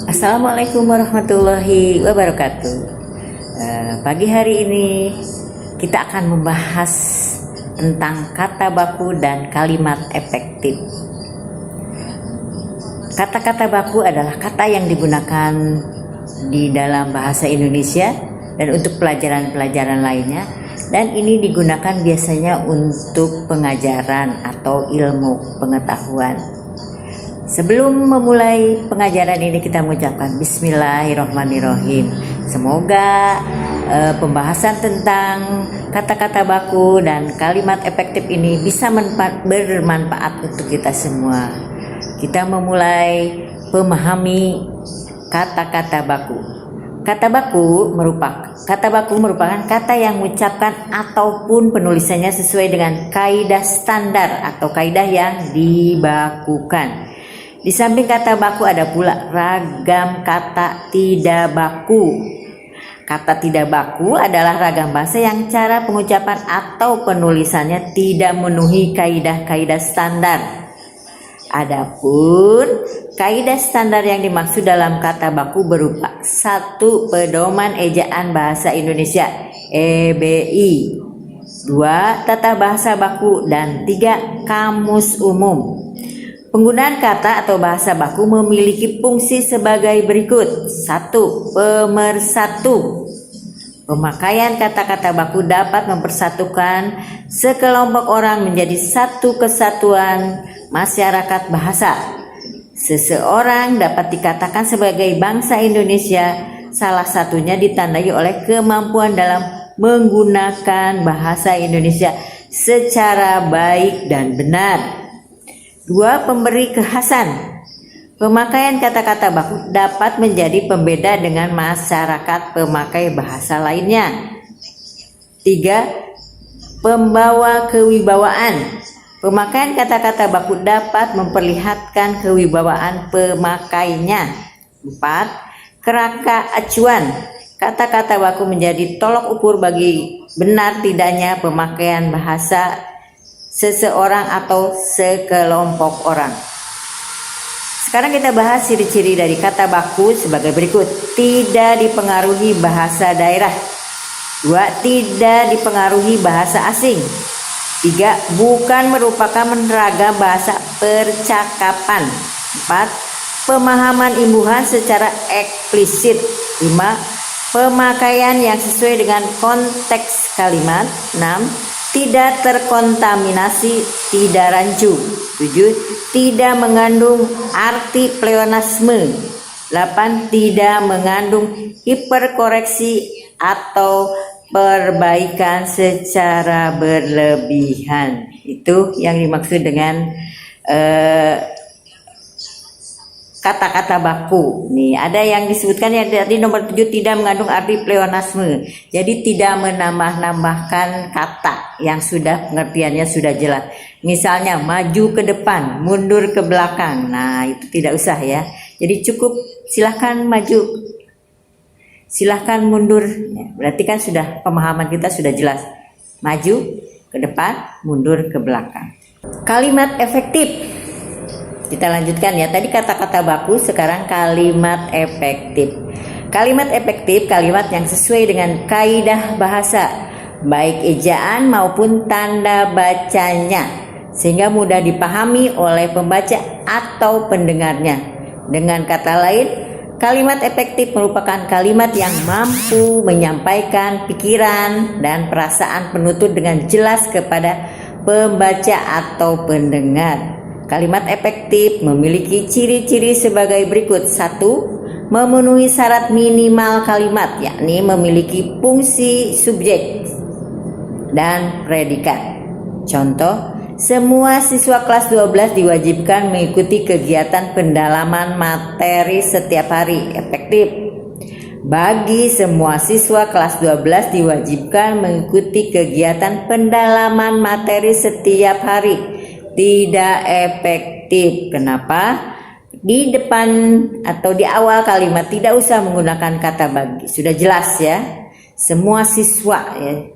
Assalamualaikum warahmatullahi wabarakatuh. Pagi hari ini kita akan membahas tentang kata baku dan kalimat efektif. Kata-kata baku adalah kata yang digunakan di dalam bahasa Indonesia dan untuk pelajaran-pelajaran lainnya, dan ini digunakan biasanya untuk pengajaran atau ilmu pengetahuan. Sebelum memulai pengajaran ini, kita mengucapkan Bismillahirrohmanirrohim. Semoga pembahasan tentang kata-kata baku dan kalimat efektif ini bisa bermanfaat untuk kita semua. Kita memulai memahami kata-kata baku. Kata baku merupakan kata yang mengucapkan ataupun penulisannya sesuai dengan kaidah standar atau kaidah yang dibakukan. Di samping kata baku ada pula ragam kata tidak baku. Kata tidak baku adalah ragam bahasa yang cara pengucapan atau penulisannya tidak memenuhi kaidah-kaidah standar. Adapun kaidah standar yang dimaksud dalam kata baku berupa 1. Pedoman ejaan bahasa Indonesia (EBI), 2. Tata bahasa baku, dan 3. Kamus umum. Penggunaan kata atau bahasa baku memiliki fungsi sebagai berikut. 1. Pemersatu. Pemakaian kata-kata baku dapat mempersatukan sekelompok orang menjadi satu kesatuan masyarakat bahasa. Seseorang dapat dikatakan sebagai bangsa Indonesia, salah satunya ditandai oleh kemampuan dalam menggunakan bahasa Indonesia secara baik dan benar. 2. Pemberi kekhasan. Pemakaian kata-kata baku dapat menjadi pembeda dengan masyarakat pemakai bahasa lainnya. 3. Pembawa kewibawaan. Pemakaian kata-kata baku dapat memperlihatkan kewibawaan pemakainya. 4. Kerangka acuan. Kata-kata baku menjadi tolok ukur bagi benar tidaknya pemakaian bahasa seseorang atau sekelompok orang. Sekarang kita bahas ciri-ciri dari kata baku sebagai berikut. Tidak dipengaruhi bahasa daerah. 2. Tidak dipengaruhi bahasa asing. 3. Bukan merupakan ragam bahasa percakapan. 4. Pemahaman imbuhan secara eksplisit. 5. Pemakaian yang sesuai dengan konteks kalimat. 6. Tidak terkontaminasi, tidak rancu. 7. Tidak mengandung arti pleonasme. 8. Tidak mengandung hiperkoreksi atau perbaikan secara berlebihan. Itu yang dimaksud dengan kata-kata baku. Nih, ada yang disebutkan ya tadi nomor 7, tidak mengandung arti pleonasme. Jadi tidak menambah-nambahkan kata yang sudah pengertiannya sudah jelas. Misalnya maju ke depan, mundur ke belakang. Nah, itu tidak usah ya. Jadi cukup silahkan maju, silahkan mundur. Berarti kan sudah pemahaman kita sudah jelas. Maju ke depan, mundur ke belakang. Kalimat efektif. Kita lanjutkan ya. Tadi kata-kata baku, sekarang kalimat efektif. Kalimat efektif kalimat yang sesuai dengan kaidah bahasa, baik ejaan maupun tanda bacanya, sehingga mudah dipahami oleh pembaca atau pendengarnya. Dengan kata lain, kalimat efektif merupakan kalimat yang mampu menyampaikan pikiran dan perasaan penutur dengan jelas kepada pembaca atau pendengar. Kalimat efektif memiliki ciri-ciri sebagai berikut. 1. Memenuhi syarat minimal kalimat, yakni memiliki fungsi subjek dan predikat. Contoh, semua siswa kelas 12 diwajibkan mengikuti kegiatan pendalaman materi setiap hari. Efektif. Bagi semua siswa kelas 12 diwajibkan mengikuti kegiatan pendalaman materi setiap hari. Tidak efektif. Kenapa? Di depan atau di awal kalimat tidak usah menggunakan kata bagi. Sudah jelas ya. Semua siswa ya.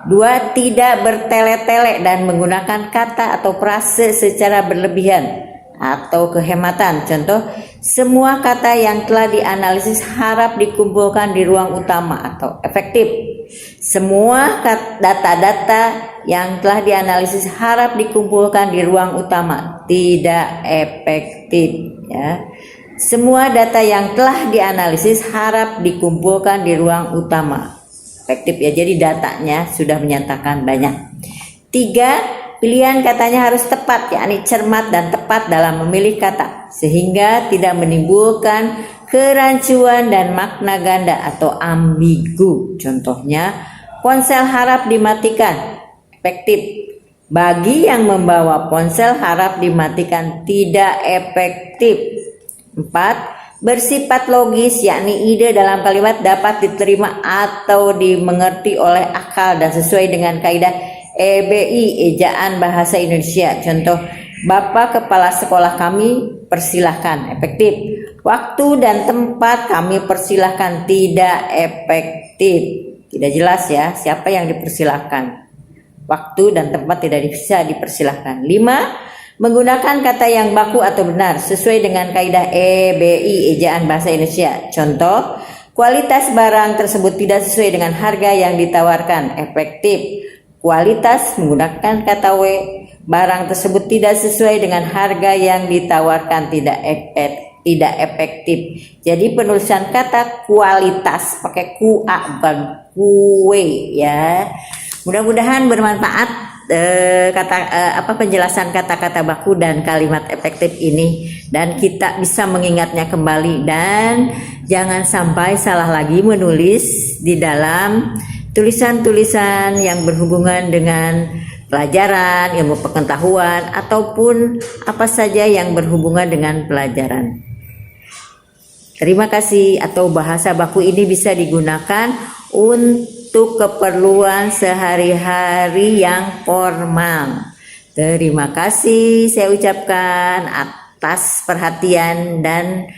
2. Tidak bertele-tele dan menggunakan kata atau frase secara berlebihan atau kehematan. Contoh, Semua kata yang telah dianalisis harap dikumpulkan di ruang utama atau efektif. Semua data-data yang telah dianalisis harap dikumpulkan di ruang utama, tidak efektif ya. Semua data yang telah dianalisis harap dikumpulkan di ruang utama, efektif ya. Jadi datanya sudah menyatakan banyak. 3. Pilihan katanya harus tepat, yakni cermat dan tepat dalam memilih kata, sehingga tidak menimbulkan kerancuan dan makna ganda atau ambigu. Contohnya, ponsel harap dimatikan, efektif. Bagi yang membawa ponsel harap dimatikan, tidak efektif. 4. Bersifat logis, yakni ide dalam kalimat dapat diterima atau dimengerti oleh akal dan sesuai dengan kaidah EBI, Ejaan Bahasa Indonesia. Contoh, Bapak Kepala Sekolah kami persilahkan, efektif. Waktu dan tempat kami persilahkan, tidak efektif. Tidak jelas ya siapa yang dipersilahkan. Waktu dan tempat tidak bisa dipersilahkan. 5. Menggunakan kata yang baku atau benar sesuai dengan kaidah EBI, Ejaan Bahasa Indonesia. Contoh, kualitas barang tersebut tidak sesuai dengan harga yang ditawarkan, efektif. Kualitas menggunakan kata W, barang tersebut tidak sesuai dengan harga yang ditawarkan, tidak efektif. Jadi penulisan kata kualitas pakai QA bukan kue ya. Mudah-mudahan bermanfaat penjelasan kata-kata baku dan kalimat efektif ini, dan kita bisa mengingatnya kembali, dan jangan sampai salah lagi menulis di dalam tulisan-tulisan yang berhubungan dengan pelajaran, ilmu pengetahuan, ataupun apa saja yang berhubungan dengan pelajaran. Terima kasih. Atau bahasa baku ini bisa digunakan untuk keperluan sehari-hari yang formal. Terima kasih saya ucapkan atas perhatian dan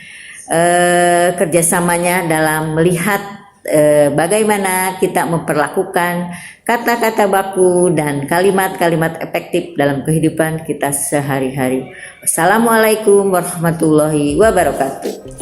kerjasamanya dalam melihat bagaimana kita memperlakukan kata-kata baku dan kalimat-kalimat efektif dalam kehidupan kita sehari-hari. Wassalamualaikum warahmatullahi wabarakatuh.